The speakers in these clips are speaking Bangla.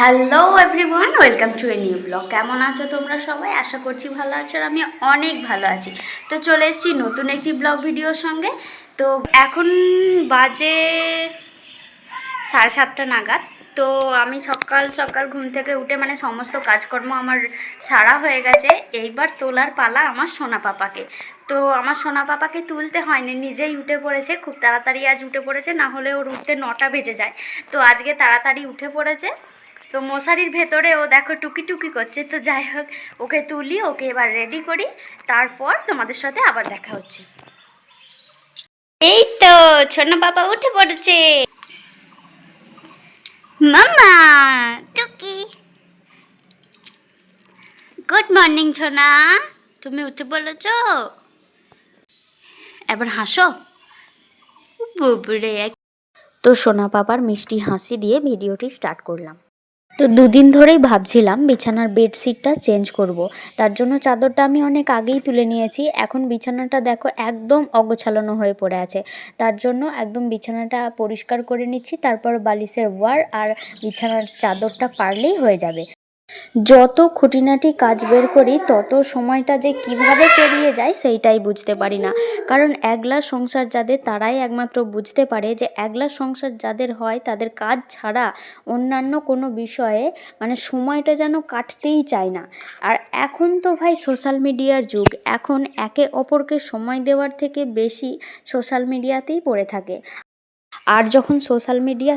Hello everyone, welcome to a new blog. কেমন আছো তোমরা সবাই? আশা করছি ভালো আছো, আর আমি অনেক ভালো আছি। তো চলে এসেছি নতুন একটি ব্লগ ভিডিওর সঙ্গে। তো এখন বাজে 7:30 নাগাদ। তো আমি সকাল সকাল ঘুম থেকে উঠে সমস্ত কাজকর্ম আমার সারা হয়ে গেছে। এইবার তোলার পালা আমার সোনা পাপাকে। তো আমার সোনা পাপাকে তুলতে হয়নি, নিজেই উঠে পড়েছে। খুব তাড়াতাড়ি আজ উঠে পড়েছে, না হলে ওর উঠতে 9টা বেজে যায়। তো আজকে তাড়াতাড়ি উঠে পড়েছে। তো মশারির ভেতরে ও দেখো টুকি টুকি করছে। তো যাই হোক, ওকে তুলি, ওকে এবার রেডি করি, তারপর তোমাদের সাথে আবার দেখা হচ্ছে। এই তো ছোনা বাবা উঠে পড়েছে। মামা টুকি, গুড মর্নিং ছোনা, তুমি উঠে পড়েছো? এবার হাসো বুবরে। তো সোনা পাপার মিষ্টি হাসি দিয়ে ভিডিওটি স্টার্ট করলাম। তো দুদিন ধরেই ভাবছিলাম বিছানার বেডশিটটা চেঞ্জ করব। তার জন্য চাদরটা আমি অনেক আগেই তুলে নিয়েছি। এখন বিছানাটা দেখো একদম অগোছালো হয়ে পড়ে আছে। তার জন্য একদম বিছানাটা পরিষ্কার করে নিচ্ছি, তারপর বালিশের ওয়ার আর বিছানার চাদরটা পারলেই হয়ে যাবে। যত খুঁটিনাটি কাজ বের করি তত সময়টা যে কিভাবে পেরিয়ে যায় সেইটাই বুঝতে পারি না। কারণ একলা সংসার যাদের, তারাই একমাত্র বুঝতে পারে যে একলা সংসার যাদের হয় তাদের কাজ ছাড়া অন্যান্য কোনো বিষয়ে সময়টা যেন কাটতেই চায় না। আর এখন তো ভাই সোশ্যাল মিডিয়ার যুগ, এখন একে অপরকে সময় দেওয়ার থেকে বেশি সোশ্যাল মিডিয়াতেই পড়ে থাকে। আর যখন সোশ্যাল মিডিয়া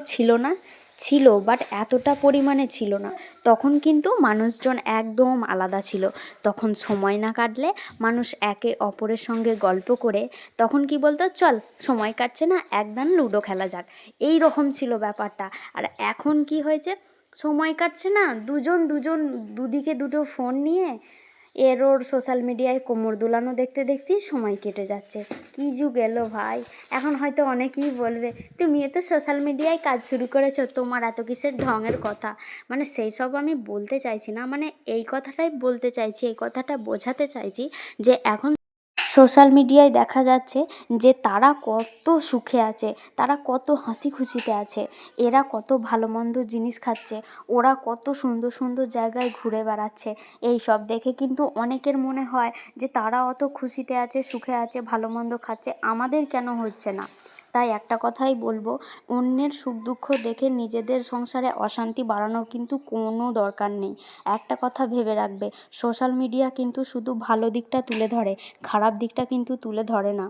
ছিল বাট এতটা পরিমাণে ছিল না, তখন কিন্তু মানুষজন একদম আলাদা ছিল। তখন সময় না কাটলে মানুষ একে অপরের সঙ্গে গল্প করে, তখন কি বলতো, চল সময় কাটছে না, একদম লুডো খেলা যাক, এই রকম ছিল ব্যাপারটা। আর এখন কি হয়েছে, সময় কাটছে না, দুজন দুদিকে দুটো ফোন নিয়ে এর ওর সোশ্যাল মিডিয়ায় কোমর দুলানো দেখতে দেখতেই সময় কেটে যাচ্ছে। কী যুগ এলো ভাই! এখন হয়তো অনেকেই বলবে, তুমিও তো সোশ্যাল মিডিয়ায় কাজ শুরু করেছো, তোমার এত কিসের ঢঙের কথা। সেই সব আমি বলতে চাইছি না, এই কথাটাই বলতে চাইছি, এই কথাটা বোঝাতে চাইছি যে এখন সোশ্যাল মিডিয়ায় দেখা যাচ্ছে যে তারা কত সুখে আছে, তারা কত হাসি খুশিতে আছে, এরা কত ভালো মন্দ জিনিস খাচ্ছে, ওরা কত সুন্দর সুন্দর জায়গায় ঘুরে বেড়াচ্ছে। এই সব দেখে কিন্তু অনেকের মনে হয় যে তারা অত খুশিতে আছে, সুখে আছে, ভালো মন্দ খাচ্ছে, আমাদের কেন হচ্ছে না। তাই একটা কথাই বলবো, অন্যের সুখ দুঃখ দেখে নিজেদের সংসারে অশান্তি বাড়ানোর কিন্তু কোনো দরকার নেই। একটা কথা ভেবে রাখবে, সোশ্যাল মিডিয়া কিন্তু শুধু ভালো দিকটা তুলে ধরে, খারাপ দিকটা কিন্তু তুলে ধরে না।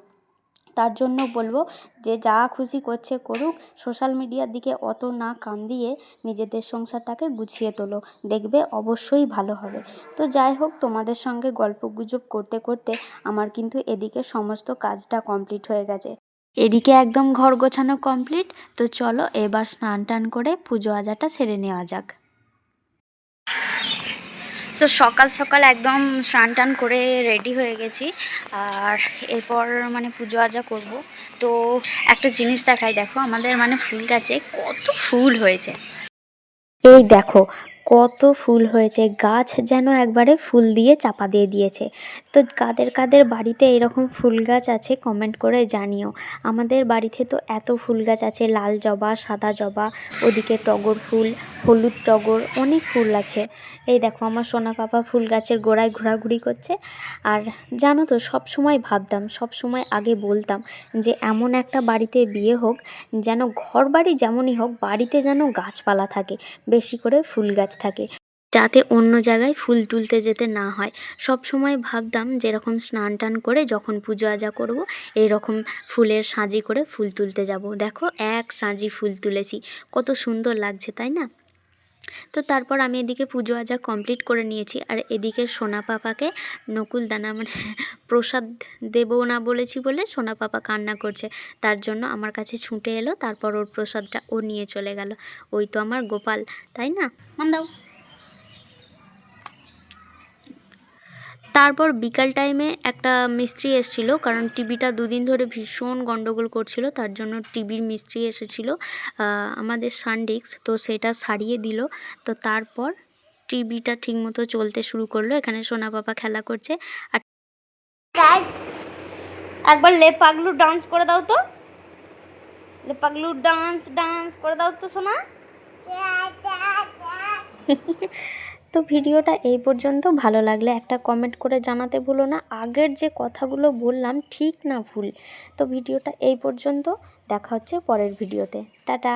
তার জন্য বলবো যে যা খুশি করছে করুক, সোশ্যাল মিডিয়ার দিকে অত না কান দিয়ে নিজেদের সংসারটাকে গুছিয়ে তোলো, দেখবে অবশ্যই ভালো হবে। তো যাই হোক, তোমাদের সঙ্গে গল্পগুজব করতে করতে আমার কিন্তু এদিকে সমস্ত কাজটা কমপ্লিট হয়ে গেছে। এদিকে একদম ঘর গোছানো কমপ্লিট। তো চলো এবার স্নান টান করে পুজো আজাটা সেরে নেওয়া যাক। তো সকাল সকাল একদম স্নান টান করে রেডি হয়ে গেছি, আর এরপর পুজো আজা করব। তো একটা জিনিস দেখাই, দেখো আমাদের ফুল গাছে কত ফুল হয়েছে। এই দেখো কত ফুল হয়েছে, গাছ যেন একবারে ফুল দিয়ে চাপা দিয়ে দিয়েছে। তো কাদের কাদের বাড়িতে এরকম ফুল গাছ আছে কমেন্ট করে জানিও। আমাদের বাড়িতে তো এত ফুল গাছ আছে, লাল জবা, সাদা জবা, ওদিকে টগর ফুল, হলুদ টগর, অনেক ফুল আছে। এই দেখো আমার সোনা পাপা ফুল গাছের গোড়ায় ঘোরাঘুরি করছে। আর জানো তো, সব সময় ভাবতাম, সব সময় আগে বলতাম যে এমন একটা বাড়িতে বিয়ে হোক যেন, ঘর বাড়ি যেমনই হোক, বাড়িতে যেন গাছপালা থাকে, বেশি করে ফুল গাছ থাকে, যাতে অন্য জায়গায় ফুল তুলতে যেতে না হয়। সব সময় ভাবতাম যেরকম স্নান টান করে যখন পুজো আজা করব, এইরকম ফুলের সাজি করে ফুল তুলতে যাব। দেখো এক সাজি ফুল তুলেছি, কত সুন্দর লাগছে তাই না? তো তারপর আমি এদিকে পুজো আজা কমপ্লিট করে নিয়েছি, আর এদিকে সোনা পাপাকে নকুলদানা প্রসাদ দেবো না বলেছি বলে সোনা পাপা কান্না করছে, তার জন্য আমার কাছে ছুটে এলো, তারপর ওর প্রসাদটা ও নিয়ে চলে গেল। ওই তো আমার গোপাল, তাই না? দাও। তারপর বিকাল টাইমে একটা মিস্ত্রি এসেছিল, কারণ টিভিটা দুদিন ধরে ভীষণ গন্ডগোল করছিল, তার জন্য টিভির মিস্ত্রি এসেছিল আমাদের সানডিস্ক, তো সেটা সারিয়ে দিল। তো তারপর টিভিটা ঠিকমতো চলতে শুরু করলো। এখানে সোনা পাপা খেলা করছে। আর একবার লে পাগলু ডান্স করে দাও তো, লে পাগলু ডান্স ডান্স করে দাও তো সোনা। তো ভিডিওটা এই পর্যন্ত। ভালো লাগলে একটা কমেন্ট করে জানাতে ভুলো না আগের যে কথাগুলো বললাম ঠিক না ভুল। তো ভিডিওটা এই পর্যন্ত, দেখা হচ্ছে পরের ভিডিওতে। টাটা।